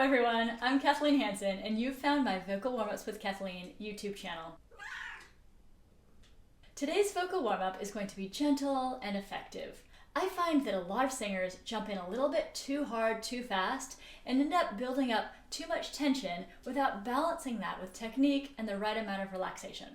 everyone, I'm Kathleen Hansen, and you've found my Vocal Warmups with Kathleen YouTube channel. Today's vocal warm-up is going to be gentle and effective. I find that a lot of singers jump in a little bit too hard, too fast, and end up building up too much tension without balancing that with technique and the right amount of relaxation.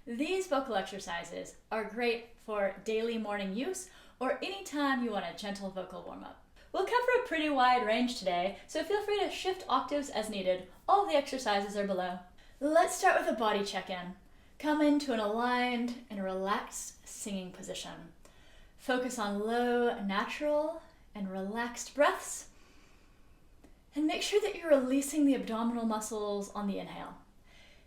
These vocal exercises are great for daily morning use or anytime you want a gentle vocal warm-up. We'll cover a pretty wide range today, so feel free to shift octaves as needed. All the exercises are below. Let's start with a body check-in. Come into an aligned and relaxed singing position. Focus on low, natural, and relaxed breaths. And make sure that you're releasing the abdominal muscles on the inhale.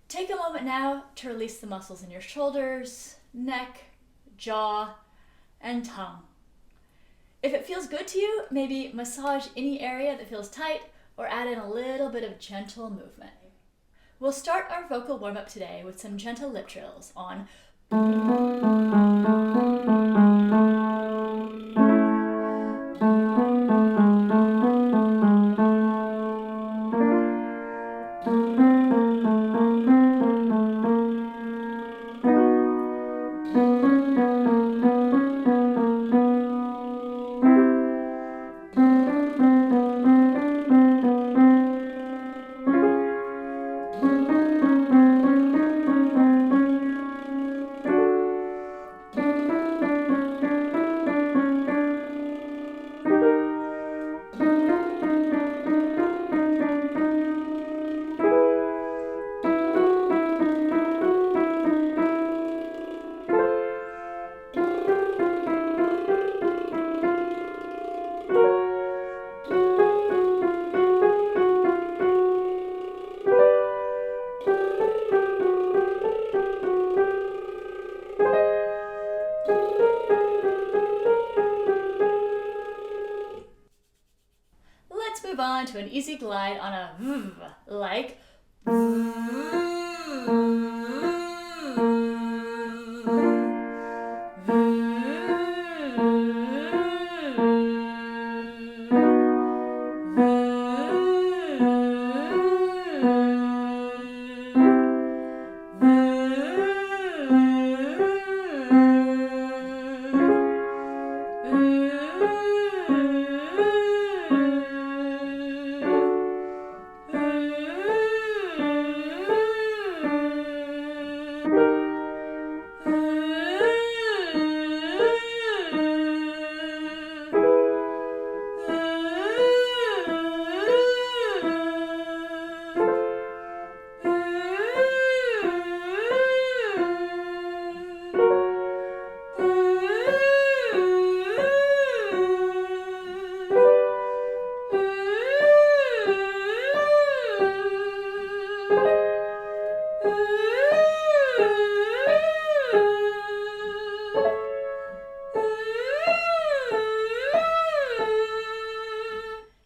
Take a moment now to release the muscles in your shoulders, neck, jaw, and tongue. If it feels good to you, maybe massage any area that feels tight or add in a little bit of gentle movement. We'll start our vocal warm-up today with some gentle lip trills on move on to an easy glide on a v, like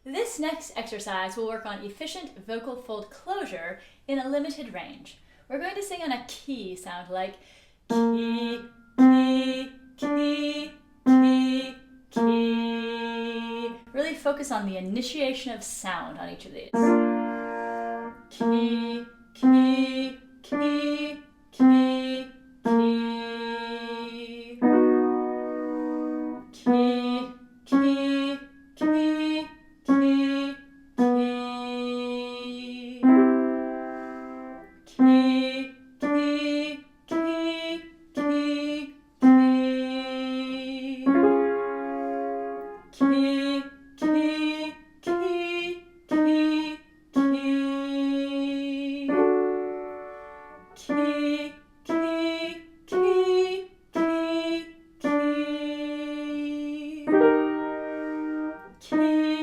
This next exercise will work on efficient vocal fold closure in a limited range. We're going to sing on a key sound like key, key, key, key, key. Really focus on the initiation of sound on each of these. Key, key, key, key, key. Key, key, key. Key, key, key, key, key, key, key, key, key, key, key, key, key, key, key, key.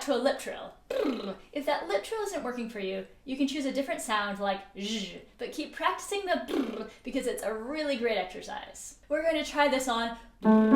To a lip trill. If that lip trill isn't working for you, you can choose a different sound like zh, but keep practicing the because it's a really great exercise. We're going to try this on I'm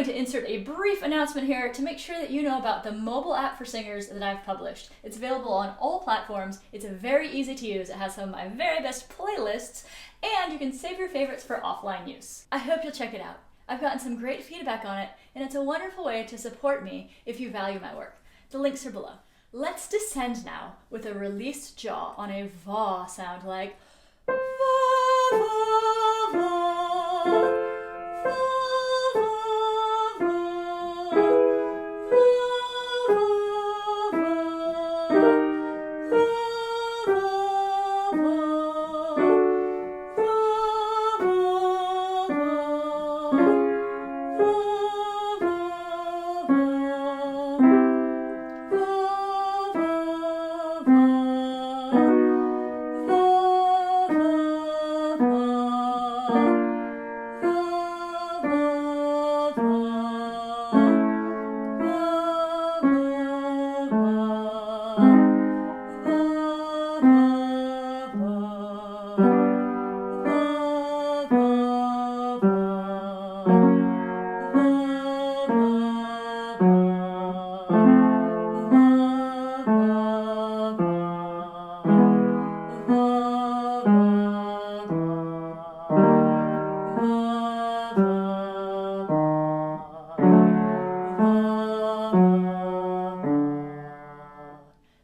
going to insert a brief announcement here to make sure that you know about the mobile app for singers that I've published. It's available on all platforms. It's very easy to use. It has some of my very best playlists, and you can save your favorites for offline use. I hope you'll check it out. I've gotten some great feedback on it, and it's a wonderful way to support me if you value my work. The links are below. Let's descend now with a released jaw on a va sound like va, va, va, va.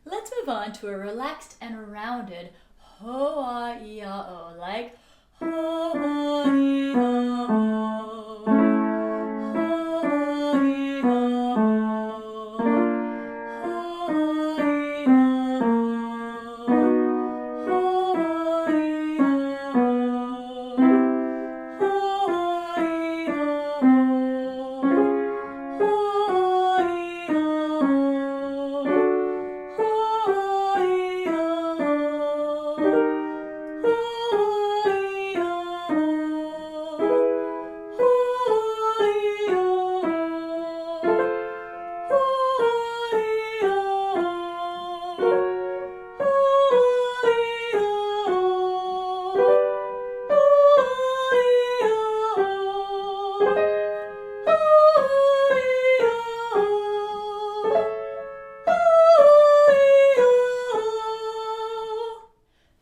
Let's move on to a relaxed and rounded ho-ah-ee-ah-oh, like ho-ah-ee-ah-oh, ho-ah-ee-ah-oh,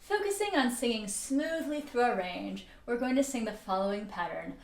Focusing on singing smoothly through a range, we're going to sing the following pattern.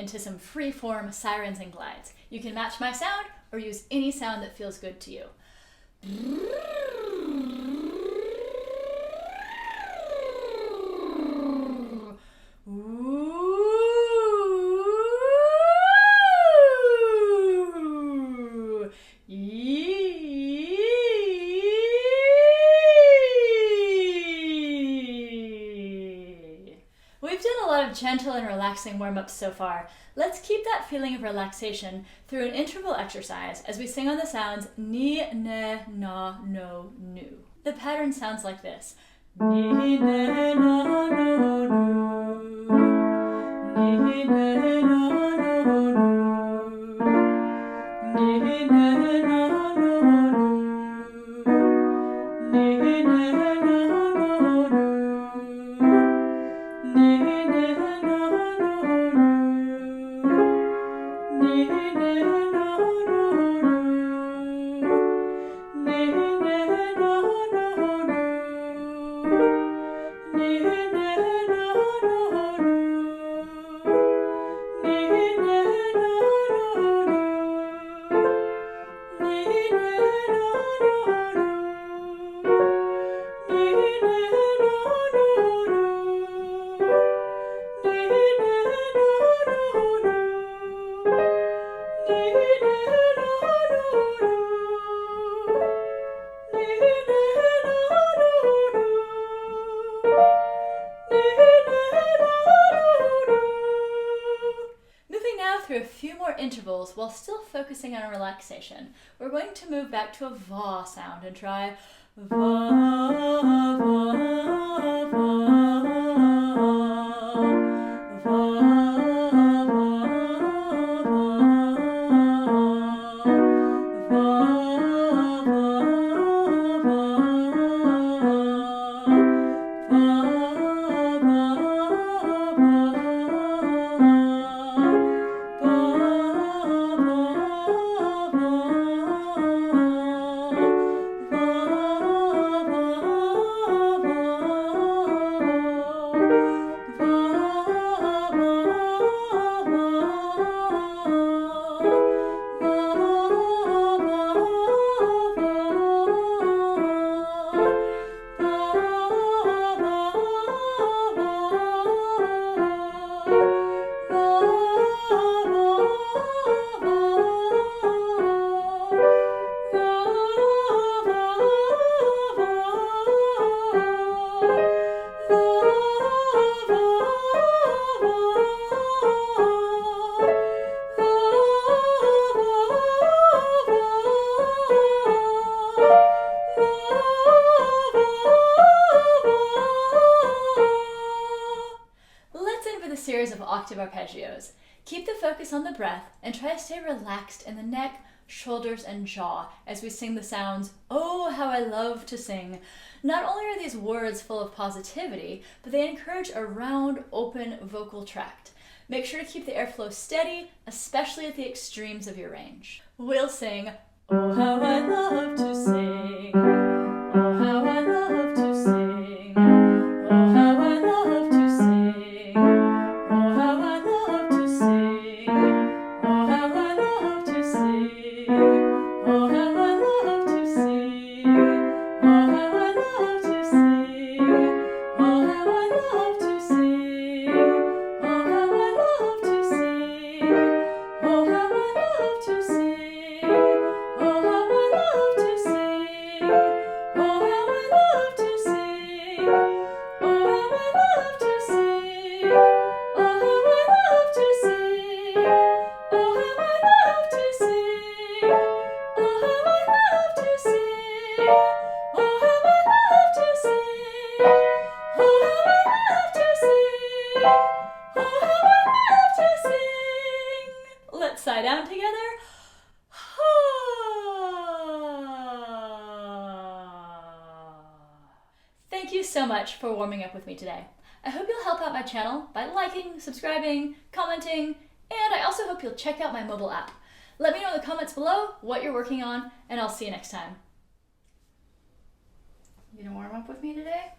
into some free-form sirens and glides. You can match my sound or use any sound that feels good to you. We've done a lot of gentle and relaxing warm-ups so far. Let's keep that feeling of relaxation through an interval exercise as we sing on the sounds ni, ne, na, no, nu. The pattern sounds like this. Ni, ne, na, no, nu. Ni, ne, na, no, nu. Ni, ne, na, no, nu. Ni, ne, na, no, nu. Through a few more intervals while still focusing on relaxation. We're going to move back to a va sound and try va, va, va, series of octave arpeggios. Keep the focus on the breath and try to stay relaxed in the neck, shoulders, and jaw as we sing the sounds, "Oh, how I love to sing." Not only are these words full of positivity, but they encourage a round, open vocal tract. Make sure to keep the airflow steady, especially at the extremes of your range. We'll sing, "Oh, how I love to sing. Oh, how I love to sing. Oh, how I love to sing. Oh, how I love to sing. Oh, how I love to sing. Oh, how I love to sing. Oh, how I love to sing. Oh, how I love to sing. Oh, how I love to sing. Oh, how I love to sing. Oh, how I love to sing. Oh, how I love to sing. Oh, how I love to sing. Oh, how I love to sing. Oh, how I love to sing. Oh, how I love to sing. Oh, how I love to sing. Oh, how I love to sing. Oh, how I love to sing. Let's sigh down together. Thank you so much for warming up with me today. I hope you'll help out my channel by liking, subscribing, commenting, and I also hope you'll check out my mobile app. Let me know in the comments below what you're working on, and I'll see you next time. You gonna warm up with me today?